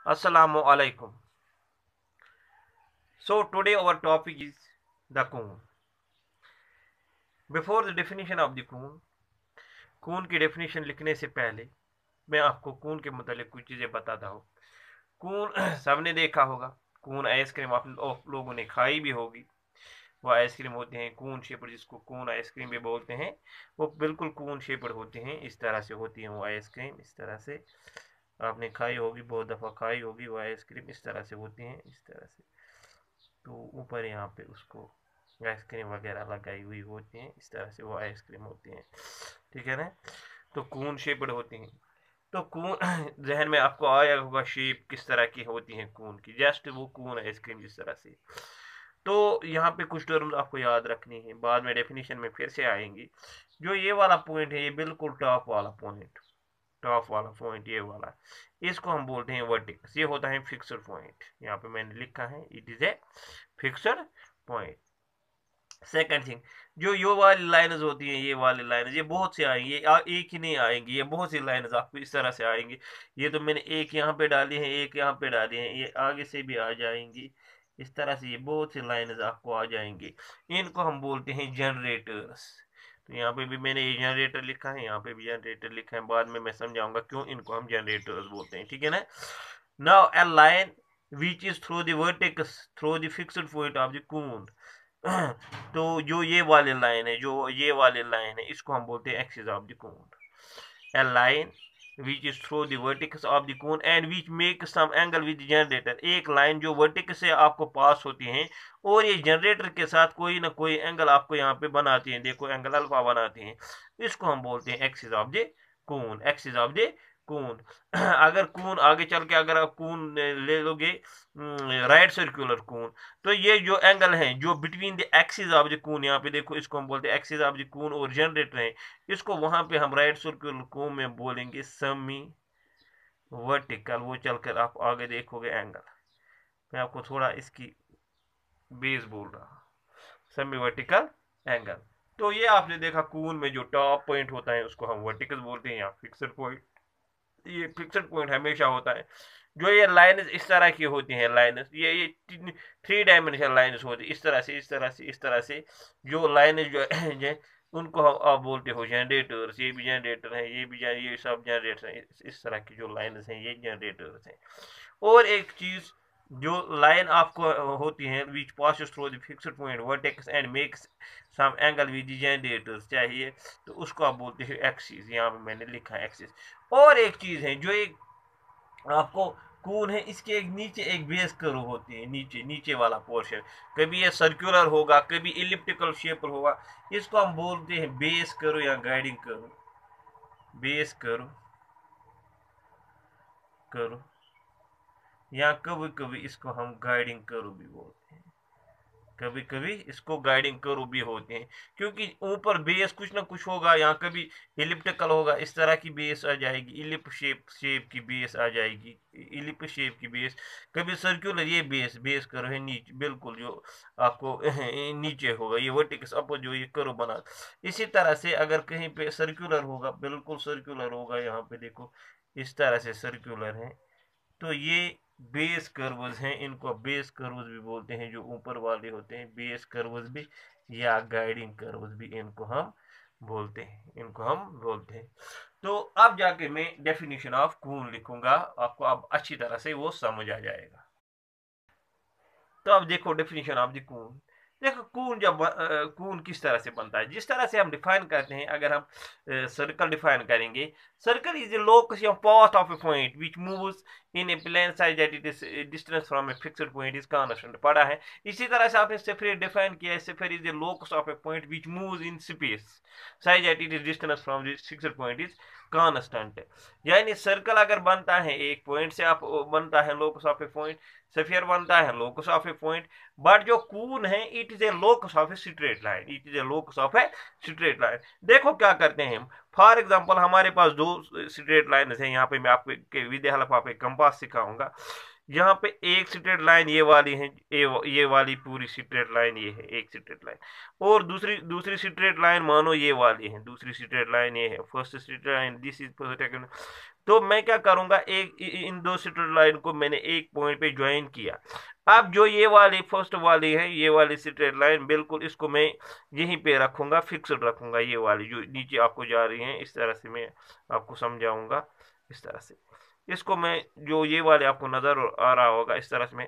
Assalamu alaikum. So today our topic is the coon. Before the definition of the coon, कून की definition लिखने से पहले मैं आपको कून के मतलब कुछ चीज़ें बताता हूँ। कून सबने देखा होगा। कून आइसक्रीम आप लोगों ने खाई भी होगी। वो आइसक्रीम होते हैं कून शेप्ड, जिसको कून आइसक्रीम भी बोलते हैं। वो बिल्कुल कून शेप्ड होते हैं, इस तरह से होती है वो आइसक्रीम। इस तरह से आपने खाई होगी, बहुत दफ़ा खाई होगी वो आइसक्रीम। इस तरह से होती हैं, इस तरह से। तो ऊपर यहाँ पे उसको आइसक्रीम वगैरह लगाई हुई होती हैं, इस तरह से वो आइसक्रीम होती हैं। ठीक है ना। तो कून शेप्ड होती हैं। तो कून जहन में आपको आया होगा शेप किस तरह की होती है कून की, जस्ट वो कून आइसक्रीम जिस तरह से। तो यहाँ पे कुछ टर्म्स आपको याद रखनी है, बाद में डेफिनेशन में फिर से आएंगी। जो ये वाला पॉइंट है, ये बिल्कुल टॉप वाला पॉइंट, टॉप वाला पॉइंट ये वाला, इसको हम बोलते हैं वर्टेक्स। ये होता है फिक्स्ड पॉइंट। यहाँ पे मैंने लिखा है it is a fixed point. Second thing, जो ये वाली लाइन्स होती हैं, ये वाली लाइन्स, ये बहुत से आएंगी, एक ही नहीं आएंगी, ये बहुत सी लाइन्स आपको इस तरह से आएंगी। ये तो मैंने एक यहाँ पे डाली है, एक यहाँ पे डाली है, ये आगे से भी आ जाएंगी। इस तरह से ये बहुत सी लाइन्स आपको आ जाएंगी। इनको हम बोलते हैं जनरेटर्स। तो यहाँ पे भी मैंने ये जनरेटर लिखा है, यहाँ पे भी जनरेटर लिखा है। बाद में मैं समझाऊंगा क्यों इनको हम जनरेटर्स बोलते हैं। ठीक है ना। Now a line which is through the vertex through the fixed point of the cone. तो जो ये वाली लाइन है, जो ये वाली लाइन है, इसको हम बोलते हैं axis of the cone. A line which is through the vertex of the cone and which make some angle with generator. एक लाइन जो वर्टिक्स से आपको पास होती है और ये जनरेटर के साथ कोई ना कोई एंगल आपको यहाँ पे बनाती है। देखो एंगल अल्फा बनाती है। इसको हम बोलते हैं axis of the cone, axis of the cone. अगर कून आगे चल के अगर आप कून ले लोगे, राइट सर्कुलर कून, तो ये जो एंगल है जो between the axis of the cone, यहाँ पे देखो इसको हम बोलते हैं एक्सिस ऑफ द कून और जनरेटर है, इसको वहां पे हम राइट सर्कुलर कून में बोलेंगे सेमी वर्टिकल। वो चलकर आप आगे देखोगे एंगल। मैं आपको थोड़ा इसकी बेस बोल रहा, सेमी वर्टिकल एंगल। तो ये आपने देखा कून में जो टॉप पॉइंट होता है उसको हम वर्टिकल बोलते हैं या फिक्स्ड पॉइंट। ये फिक्स्ड पॉइंट हमेशा होता है। जो ये लाइन्स इस तरह की होती हैं, लाइन्स ये थ्री डायमेंशनल लाइन्स होती है, इस तरह से इस तरह से इस तरह से। जो लाइन जो उनको आप बोलते हो जनरेटर्स। ये भी जनरेटर है, ये सब जनरेटर हैं। इस तरह की जो लाइन्स हैं ये जनरेटर्स हैं। और एक चीज, जो लाइन आपको होती है which passes through the fixed point vertex and makes some angle with the generators चाहिए, तो उसको आप बोलते हैं एक्सिस। यहाँ पे मैंने लिखा है एक्सिस। और एक चीज है जो एक आपको कून है, इसके एक नीचे एक बेस कर्व होती है, नीचे नीचे वाला पोर्शन। कभी ये सर्कुलर होगा, कभी इलिप्टिकल शेप होगा। इसको हम बोलते हैं बेस कर्व या guiding curve. Base curve curve या कभी कभी इसको हम गाइडिंग कर्व भी बोलते हैं। कभी कभी इसको गाइडिंग कर्व भी होते हैं, क्योंकि ऊपर बेस कुछ ना कुछ होगा। यहाँ कभी इलिप्टिकल होगा, इस तरह की बेस आ जाएगी, इलिप शेप की बेस आ जाएगी, इलिप शेप की बेस। कभी सर्कुलर, ये बेस कर्व है नीचे बिल्कुल, जो आपको नीचे होगा, ये वर्टिकस अपर जो ये कर्व बना। इसी तरह से अगर कहीं पे सर्कुलर होगा, बिल्कुल सर्कुलर होगा, यहाँ पे देखो इस तरह से सर्कुलर है, तो ये बेस कर्व्स हैं। इनको बेस कर्व्स भी बोलते हैं, जो ऊपर वाले होते हैं बेस कर्व्स भी, या गाइडिंग कर्व्स भी इनको हम बोलते हैं, इनको हम बोलते हैं। तो अब जाके मैं डेफिनेशन ऑफ कून लिखूंगा, आपको अब अच्छी तरह से वो समझ आ जाएगा। तो अब देखो डेफिनेशन ऑफ द कून। देखो कून जब कून किस तरह से बनता है, जिस तरह से हम डिफाइन करते हैं। अगर हम सर्कल डिफाइन करेंगे, सर्कल इज द लोकस या path of a point which moves in a plane size that it is distance from a fixed point is constant. पढ़ा है। इसी तरह से आपने सेफर डिफाइन किया है, safer is the locus of a point which moves in space size that it is distance from the fixed point is constant. यानी circle अगर बनता है एक पॉइंट से, आप बनता है locus of a point, sphere बनता है locus of a point. But जो कून है it is a locus of a straight line, it is a locus of a straight line. देखो क्या करते हैं हम। फॉर एग्जांपल हमारे पास दो स्ट्रेट लाइन है। यहाँ पे मैं आपको with help of A compass सिखाऊंगा। यहाँ पे एक स्ट्रेट लाइन ये वाली है, ये वाली पूरी स्ट्रेट लाइन ये है एक स्ट्रेट लाइन। और दूसरी दूसरी स्ट्रेट लाइन मानो ये वाली है, दूसरी स्ट्रेट लाइन ये है, first straight line this is तो मैं क्या करूंगा, इन दो स्ट्रेट लाइन को मैंने एक पॉइंट पे ज्वाइन किया। अब जो ये वाली फर्स्ट वाली है, ये वाली स्ट्रेट लाइन, बिल्कुल इसको मैं यहीं पे रखूंगा, फिक्स्ड रखूंगा। ये वाली जो नीचे आपको जा रही है, इस तरह से मैं आपको समझाऊंगा। इस तरह से इसको मैं, जो ये वाले आपको नजर आ रहा होगा, इस तरह से मैं,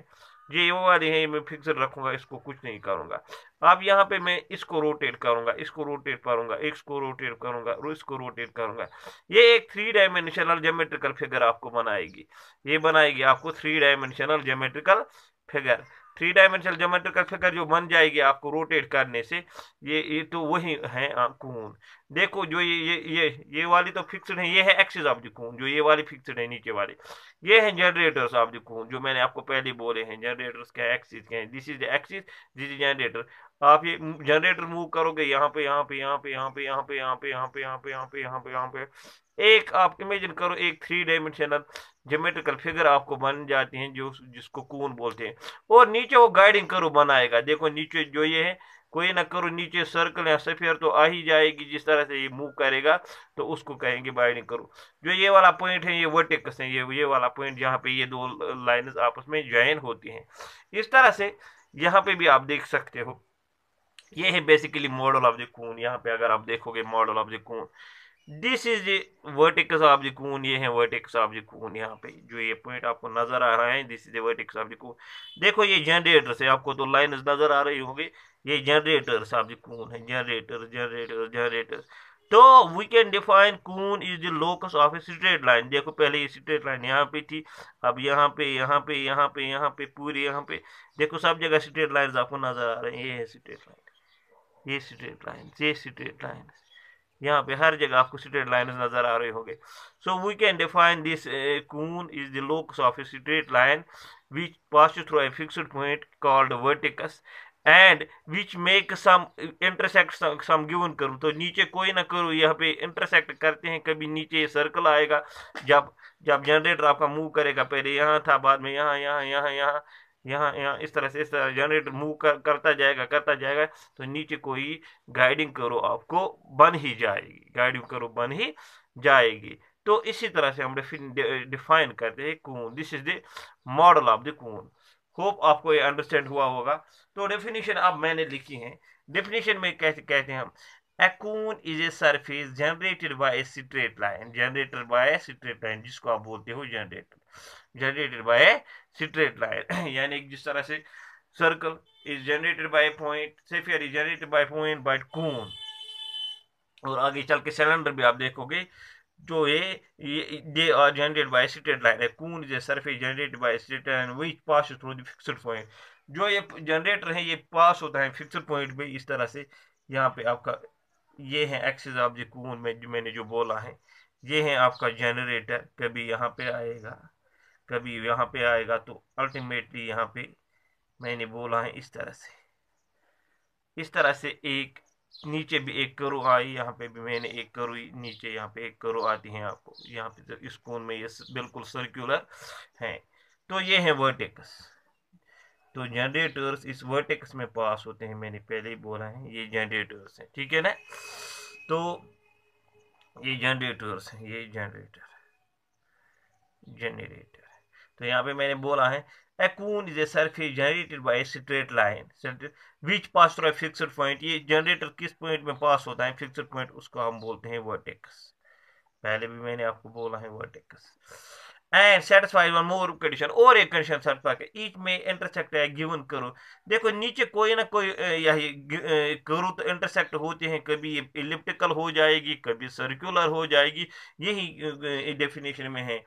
ये वो वाली है, मैं फिक्सर रखूंगा, इसको कुछ नहीं करूंगा। अब यहाँ पे मैं इसको रोटेट करूंगा, इसको रोटेट करूंगा, इसको रोटेट करूंगा, और इसको रोटेट करूंगा। ये एक 3 डायमेंशनल ज्योमेट्रिकल फिगर आपको बनाएगी। ये बनाएगी आपको 3 dimensional geometrical figure. 3 dimensional geometrical figure जो बन जाएगी आपको रोटेट करने से, ये तो वही है कोण। देखो जो ये वाली तो फिक्स्ड है, ये है एक्सिस ऑफ द कोण, जो ये वाली फिक्स्ड है नीचे वाली। ये है जनरेटर्स ऑफ द कोण, जो मैंने आपको पहले बोले हैं जनरेटर्स क्या एक्सिस क्या है। This is the axis, this is generator. आप ये जनरेटर मूव करोगे यहाँ पे, यहाँ पे, यहाँ पे, यहाँ पे, यहाँ पे, यहाँ पे, यहाँ पे, यहाँ पे, यहाँ पे, यहाँ पे, यहाँ पे, एक आप इमेजिन करो, एक 3 डायमेंशनल ज्योमेट्रिकल फिगर आपको बन जाती हैं, जो जिसको कोण बोलते हैं। और नीचे वो गाइडिंग करो बनाएगा। देखो नीचे जो ये है, कोई ना करो नीचे सर्कल या सफेयर तो आ ही जाएगी। जिस तरह से ये मूव करेगा तो उसको कहेंगे बाइंडिंग करो। जो ये वाला पॉइंट है, ये वर्टेक्स है, ये वाला पॉइंट जहाँ पे ये दो लाइंस आपस में ज्वाइन होती हैं। इस तरह से यहाँ पे भी आप देख सकते हो। ये है बेसिकली मॉडल ऑफ द कोन। यहाँ पे अगर आप देखोगे model of the cone, this is vertex of the कोन। ये है वर्टेक्स ऑफ द कोन। यहाँ पे जो ये पॉइंट आपको नजर आ रहा है, this is the vertex of the कोन। देखो ये जनरेटर से आपको तो लाइन नजर आ रही होगी, ये जनरेटर्स ऑफ द कोन है, जनरेटर जनरेटर जनरेटर। तो we can define cone is the locus of a straight line. देखो पहले ये स्ट्रेट लाइन यहाँ पे थी, अब यहाँ पे, यहाँ पे, यहाँ पे, यहाँ पे, पूरी यहाँ पे देखो सब जगह स्ट्रेट लाइन्स आपको नजर आ रहे हैं। ये है स्ट्रेट लाइन, ये स्ट्रेट लाइन, ये स्ट्रेट लाइन, यहाँ पे हर जगह आपको स्ट्रेट लाइन नजर आ रहे होंगे। So we can define this cone is the locus of a straight line which passes through a fixed point called vertex and which make some intersect some given curve। तो नीचे कोई ना करो यहाँ पे इंटरसेक्ट करते हैं, कभी नीचे सर्कल आएगा। जब जब जनरेटर आपका मूव करेगा, पहले यहाँ था, बाद में यहाँ, यहाँ, यहाँ, यहाँ, यहाँ, यहाँ, इस तरह से, इस तरह जनरेटर मूव करता जाएगा, करता जाएगा, तो नीचे कोई गाइडिंग करो आपको बन ही जाएगी, गाइडिंग करो बन ही जाएगी। तो इसी तरह से हम डिफाइन करते हैं cone. This is the model of the cone. Hope आपको ये अंडरस्टैंड हुआ होगा। तो डेफिनेशन अब मैंने लिखी है। डेफिनेशन में कैसे कहते हैं हम, a cone is a surface generated by a straight line, generated by a straight line, जिसको आप बोलते हो generator, generated by a straight line। यानी जिस तरह से circle is generated by a point, sphere is generated by a point by cone। और आगे चल के सिलेंडर भी आप देखोगे, जो they are generated by a straight line। A cone is a surface generated by a straight line which passes through the fixed point। जो ये जनरेटर है, ये पास होता है फिक्स्ड पॉइंट पे। इस तरह से यहाँ पे आपका ये है एक्सिस ऑफ द कोन में, जो मैंने जो बोला है, ये है आपका जनरेटर। कभी यहाँ पे आएगा, कभी यहाँ पे आएगा, तो अल्टीमेटली यहाँ पे मैंने बोला है इस तरह से, इस तरह से एक नीचे भी एक करो आई, यहाँ पे भी मैंने एक करो नीचे, यहाँ पे एक करो आती है आपको यहाँ पे। तो इस कोन में ये बिल्कुल सर्कुलर है। तो ये है वर्टेक्स। तो जनरेटर्स इस वर्टेक्स में पास होते हैं, मैंने पहले ही बोला है, ये जनरेटर्स हैं, ठीक है ना। तो ये जनरेटर्स हैं, ये जनरेटर जनरेटर। तो यहाँ पे मैंने बोला है a cone is a surface generated by a straight line which pass through a fixed point। ये जनरेटर किस पॉइंट में पास होता है, फिक्स्ड पॉइंट, उसको हम बोलते हैं वर्टेक्स। पहले भी मैंने आपको बोला है vertex. And satisfy one more condition, और एक कंडीशन सेटिस्फाई कर, ईच में इंटरसेक्ट है गिवन करो। देखो नीचे कोई ना कोई यही करो तो इंटरसेक्ट होते हैं, कभी ये इलिप्टिकल हो जाएगी, कभी सर्कुलर हो जाएगी। यही डेफिनेशन में है।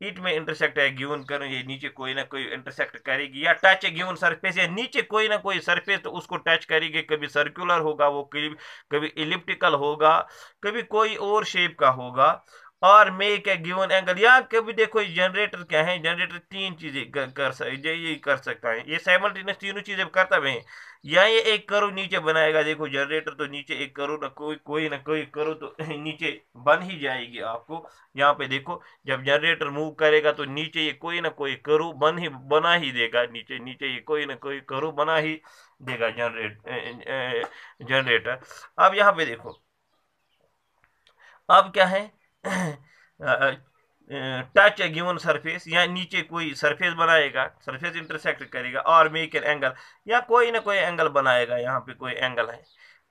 ईट में इंटरसेक्ट है गिवन करो, ये नीचे कोई ना कोई इंटरसेक्ट करेगी, या टच है गिवन सरफेस, या नीचे कोई ना कोई सरफेस तो उसको टच करेगी। कभी सर्कुलर होगा वो, कभी इलिप्टिकल होगा, कभी कोई और शेप का होगा। और मेक ए गिवन एंगल, या कभी देखो जनरेटर क्या है, जनरेटर तीन चीजें कर सकता है, ये साइमल्टेनियस तीनों चीजें करता है। या ये एक करो नीचे बनाएगा, देखो जनरेटर तो नीचे एक करो ना कोई ना कोई करो तो नीचे बन ही जाएगी आपको। यहाँ पे देखो जब जनरेटर मूव करेगा तो नीचे ये कोई ना कोई करो बना ही देगा, नीचे नीचे ये कोई ना कोई करो बना ही देगा जनरेटर। अब यहाँ पे देखो, अब क्या है टच ए गिवन सरफेस, या नीचे कोई सरफेस बनाएगा, सरफेस इंटरसेक्ट करेगा, और मेक एन एंगल, या कोई ना कोई एंगल बनाएगा। यहाँ पे कोई एंगल है,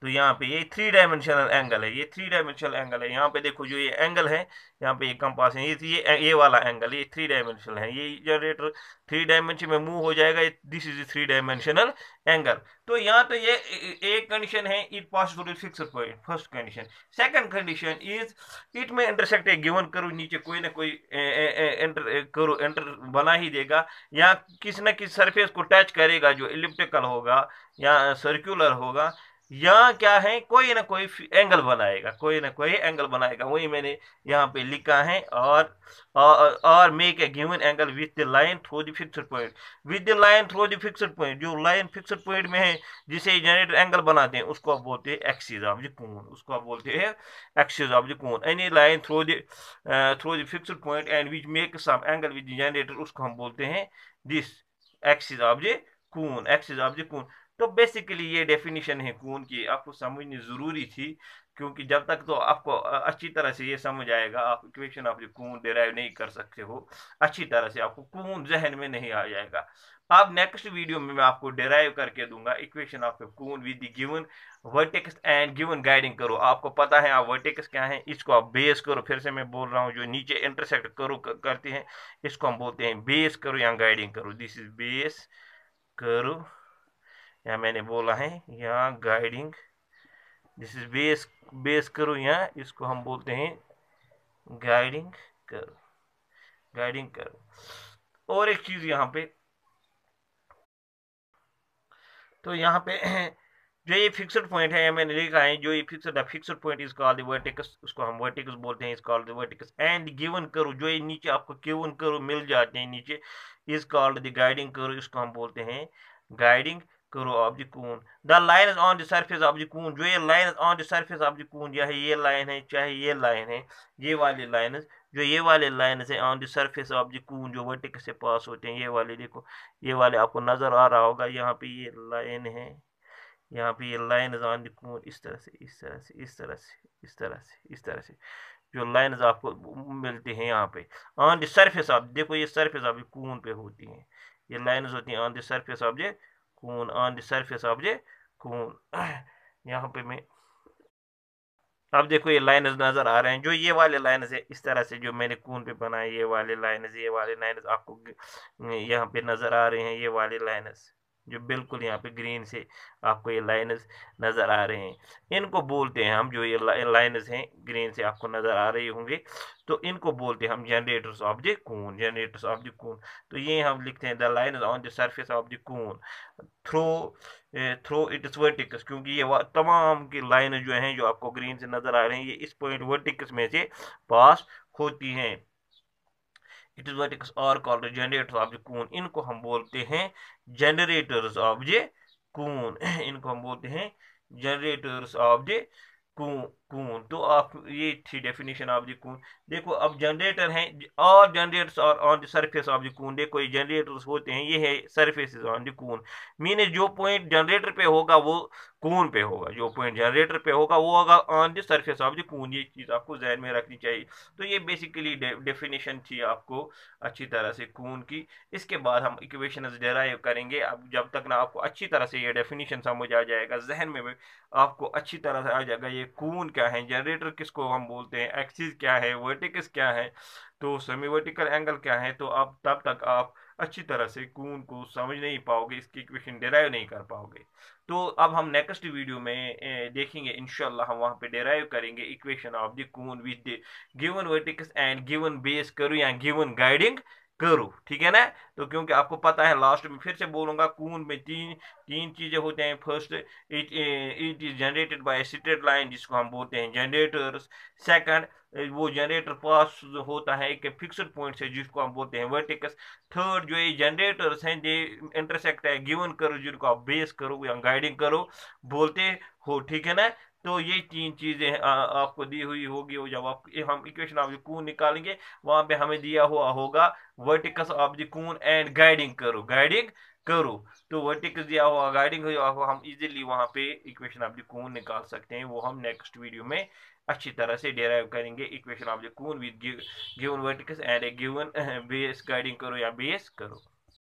तो यहाँ पे ये थ्री डायमेंशनल एंगल है, ये थ्री डायमेंशनल एंगल है। यहाँ पे देखो जो ये एंगल है, यहाँ पे ये कंपास है, ये वाला एंगल, ये थ्री डायमेंशनल है। ये जनरेटर थ्री डायमेंशन में मूव हो जाएगा, this is three dimensional angle. तो यहाँ तो ये एक कंडीशन है, it pass through fixed point, first condition. Second condition is it में इंटरसेक्ट एक गिवन करो, नीचे कोई ना कोई एंटर करो, एंटर बना ही देगा, या किसी न किसी सरफेस को टच करेगा जो इलिप्टिकल होगा या सर्कुलर होगा, या क्या है, कोई ना कोई एंगल बनाएगा, कोई ना कोई एंगल बनाएगा। वही मैंने यहाँ पे लिखा है। और make a given angle with the line through the fixed point, with the line through the fixed point, जो लाइन फिक्स्ड पॉइंट में है जिसे जनरेटर एंगल बनाते हैं, उसको आप बोलते हैं एक्सिस ऑफ द कोन, उसको आप बोलते हैं axis of the cone. Any line through the fixed point and which make some angle with the generator, उसको हम बोलते हैं this axis of the cone, axis of the cone. तो बेसिकली ये डेफिनेशन है कून की, आपको समझनी ज़रूरी थी, क्योंकि जब तक तो आपको अच्छी तरह से ये समझ आएगा, आप equation of the cone derive नहीं कर सकते हो अच्छी तरह से, आपको कून जहन में नहीं आ जाएगा। अब नेक्स्ट वीडियो में मैं आपको डिराइव करके दूंगा equation of the cone with the given vertex and given guiding curve. आपको पता है आप वर्टेक्स क्या है, इसको आप बेस करो, फिर से मैं बोल रहा हूँ, जो नीचे इंटरसेक्ट करो करते हैं, इसको हम बोलते हैं बेस करो या गाइडिंग करो। दिस इज बेस करो, या मैंने बोला है यहाँ गाइडिंग, दिस इज बेस करो, या इसको हम बोलते हैं गाइडिंग करो, गाइडिंग करो। और एक चीज यहाँ पे, तो यहाँ पे जो ये फिक्स्ड पॉइंट है, मैंने लिखा है जो ये fixed point is called the vertex, उसको हम वर्टिकस बोलते हैं, is called the vertex. And given करो, जो ये नीचे आपको गिवन करो मिल जाते हैं नीचे, इज कॉल्ड द गाइडिंग करो, इसको हम बोलते हैं गाइडिंग करो of the cone. The line on the surface of the कोन, जो ये line on the surface of the कोन, चाहे ये लाइन है चाहे ये लाइन है, ये वाली लाइन, जो ये वाले लाइन है on the surface of the कोन, जो वर्टिकस से पास होते हैं, ये वाले देखो, ये वाले आपको नजर आ रहा होगा, यहाँ पे ये लाइन है, यहाँ पे ये लाइन ऑन द कोन, इस तरह से इस तरह से इस तरह से इस तरह से इस तरह से जो लाइंस आपको मिलती हैं यहाँ पे ऑन द सरफेस ऑफ, देखो ये सरफेस ऑफ द कोन पे होती हैं, ये लाइंस होती हैं on the surface of the cone, on the surface of the कोन। यहाँ पे मैं, अब देखो ये लाइंस नजर आ रहे हैं, जो ये वाले लाइंस है इस तरह से जो मैंने कोन पे बनाए, ये वाले लाइंस, ये वाले लाइंस आपको यहाँ पे नजर आ रहे हैं, ये वाले लाइंस जो बिल्कुल यहाँ पे ग्रीन से आपको ये लाइंस नजर आ रहे हैं, इनको बोलते हैं हम, जो ये लाइंस हैं ग्रीन से आपको नजर आ रही होंगे, तो इनको बोलते हैं हम generators of the cone, generators of the cone. तो ये हम लिखते हैं the lines on the surface of the cone through through its vertex, क्योंकि ये तमाम की लाइन जो हैं जो आपको ग्रीन से नजर आ रही हैं, ये इस पॉइंट वर्टिकस में से पास होती हैं। इट इज वर्टिकस और कॉल्ड जनरेटर्स ऑफ द कोन, इनको हम बोलते हैं जनरेटर्स ऑफ द कोन, इनको हम बोलते हैं जनरेटर्स ऑफ द कून। कून तो आप, ये थी डेफिनेशन ऑफ द कून। देखो अब जनरेटर हैं, और जनरेटर्स और on the surface of the cone, देखो ये जनरेटर्स होते हैं, ये है surfaces on the cone, mean जो पॉइंट जनरेटर पे होगा वो कून पे होगा, जो पॉइंट जनरेटर पे होगा वो होगा on the surface of the cone. ये चीज आपको जहन में रखनी चाहिए। तो ये बेसिकली डेफिनेशन थी आपको अच्छी तरह से कून की। इसके बाद हम इक्वेशंस डेराइव करेंगे। अब जब तक ना आपको अच्छी तरह से ये डेफिनेशन समझ आ जाएगा, जहन में आपको अच्छी तरह से आ जाएगा ये कून क्या है, जनरेटर किसको हम बोलते हैं, एक्सिस क्या है, वर्टिकस क्या है, तो सेमी वर्टिकल एंगल क्या है, तो अब तब तक आप अच्छी तरह से कून को समझ नहीं पाओगे, इसकी इक्वेशन डिराइव नहीं कर पाओगे। तो अब हम नेक्स्ट वीडियो में देखेंगे इंशाल्लाह, हम वहां पे डिराइव करेंगे equation of the cone with the given vertex and given base करो या गिवन गाइडिंग करो, ठीक है ना। तो क्योंकि आपको पता है, लास्ट में फिर से बोलूंगा, कून में तीन तीन चीजें होते हैं। First, it is generated by straight line, जिसको हम बोलते हैं जनरेटर्स। सेकंड, वो जनरेटर पास होता है एक फिक्स्ड पॉइंट से, जिसको हम बोलते हैं वर्टिकस। थर्ड, जो ये जनरेटर्स हैं ये इंटरसेक्ट है गिवन करो, जिनको आप बेस करो या गाइडिंग करो बोलते हो, ठीक है ना। तो ये तीन चीजें आपको दी हुई होगी, और जब आप हम इक्वेशन ऑफ द कून निकालेंगे वहां पे हमें दिया हुआ होगा verticals of the cone and guiding curve. तो वर्टिकल दिया हुआ, गाइडिंग हुआ, हम इजीली वहां पे इक्वेशन ऑफ द कून निकाल सकते हैं। वो हम नेक्स्ट वीडियो में अच्छी तरह से डेराइव करेंगे, equation of the cone with given verticals and a given base guiding curve या बेस करो।